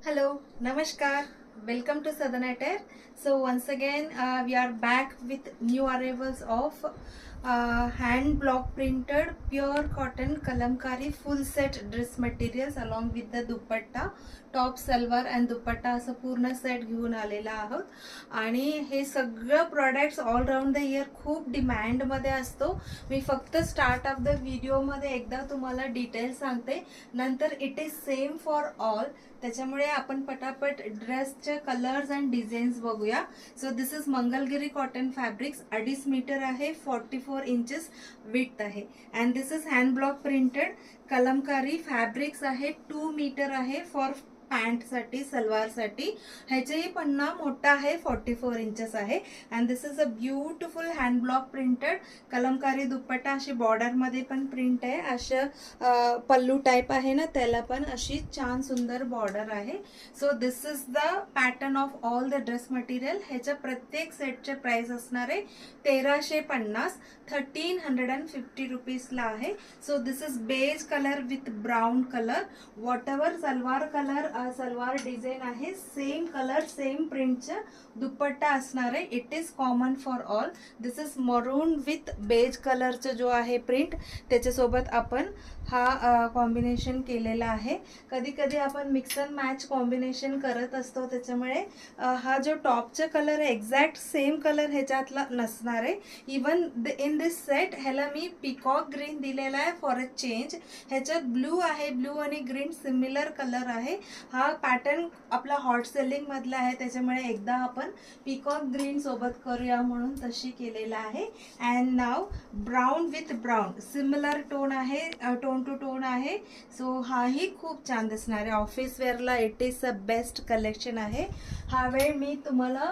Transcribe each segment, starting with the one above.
Hello, Namaskar. Welcome to Southern Attire. So once again, we are back with new arrivals of hand block printed pure cotton kalamkari full set dress materials along with the dupatta, top salwar and dupatta असं पूर्ण set घेऊन आलेला आहोत आणि हे सगळं products all round the year खूप डिमांडमध्ये असतो. मी फक्त स्टार्ट ऑफ द व्हिडिओमध्ये एकदा तुम्हाला डिटेल सांगते, नंतर it is same for all. त्याच्यामुळे आपण पटापट ड्रेसचे कलर्स अँड डिझाईन्स बघूया. So this is Mangalagiri cotton fabrics. 2.5 metre आहे, 44 इंचेस विड्थ आहे and this is hand block printed Kalamkari fabrics आहे. 2 मीटर आहे फॉर पॅन्टसाठी, सलवारसाठी. ह्याचेही पन्ना मोठा आहे, 44 इंचेस आहे and this is a beautiful hand block printed kalamkari dupatta. अशी बॉर्डरमध्ये पण प्रिंट आहे, अशा पल्लू टाईप आहे ना, त्याला पण अशी छान सुंदर बॉर्डर आहे. So this is the pattern of all the dress material. ह्याच्या प्रत्येक सेटचे प्राइस असणार आहे 1350, 1350 रुपीजला आहे. So this is beige colour with brown colour. Whatever salwar colour, salwar design आहे, सेम कलर सेम प्रिंटचा दुपट्टा असणार आहे. It is common for all. This is maroon with beige कलरचा जो आहे प्रिंट, त्याच्यासोबत आपण हा कॉम्बिनेशन केलेला आहे. कधी कधी आपण मिक्स अँड मॅच कॉम्बिनेशन करत असतो, त्याच्यामुळे हा जो टॉपचा कलर आहे एक्झॅक्ट सेम कलर ह्याच्यातला नसणार आहे. इवन इन दिस सेट ह्याला मी पिकॉक ग्रीन दिलेला आहे फॉर अ चेंज. ह्याच्यात ब्लू आहे, ब्लू आणि ग्रीन सिमिलर कलर आहे. हा पॅटर्न आपला हॉट सेलिंग मधला आहे, त्याच्यामुळे एकदा आपण पिकॉक ग्रीन सोबत करूया म्हणून तशी केलेला आहे. अँड नाव brown with brown similar tone आहे, टोन टू टोन आहे. सो हाही खूप छान दिसणार आहे ऑफिस वेअरला. It is a best collection आहे. हा वेळ मी तुम्हाला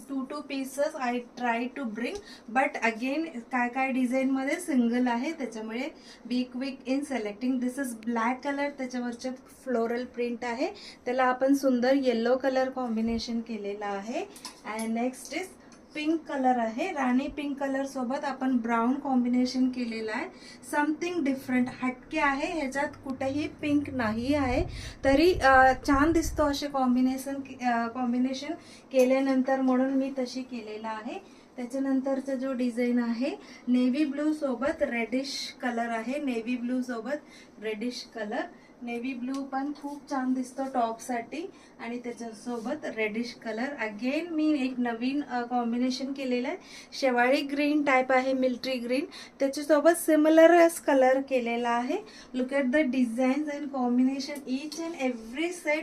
2 pieces I try to bring, but again काय काय डिझाईनमध्ये सिंगल आहे, त्याच्यामुळे be quick in selecting. This is black colour, त्याच्यावरचे फ्लोरल प्रिंट आहे, त्याला आपण सुंदर येलो कलर कॉम्बिनेशन केलेला आहे. And next is pink colour आहे, राणी पिंक कलर सोबत आपण ब्राऊन कॉम्बिनेशन केलेलं आहे. समथिंग डिफरंट, हटके आहे, ह्याच्यात कुठेही पिंक नाही आहे, तरी छान दिसतो असे कॉम्बिनेशन केल्यानंतर, म्हणून मी तशी केलेला आहे. त्याच्यानंतरचा जो डिझाईन आहे नेव्ही ब्लू सोबत रेडिश कलर आहे, नेव्ही ब्लू सोबत रेडिश कलर. नेव्ही ब्लू पण खूप छान दिसतो टॉपसाठी आणि त्याच्यासोबत रेडिश कलर. अगेन मी एक नवीन कॉम्बिनेशन केलेलं आहे, शेवाळी ग्रीन टाईप आहे, मिलिटरी ग्रीन, त्याच्यासोबत सिमिलरच कलर केलेला आहे. Look at the designs and combination. Each and every set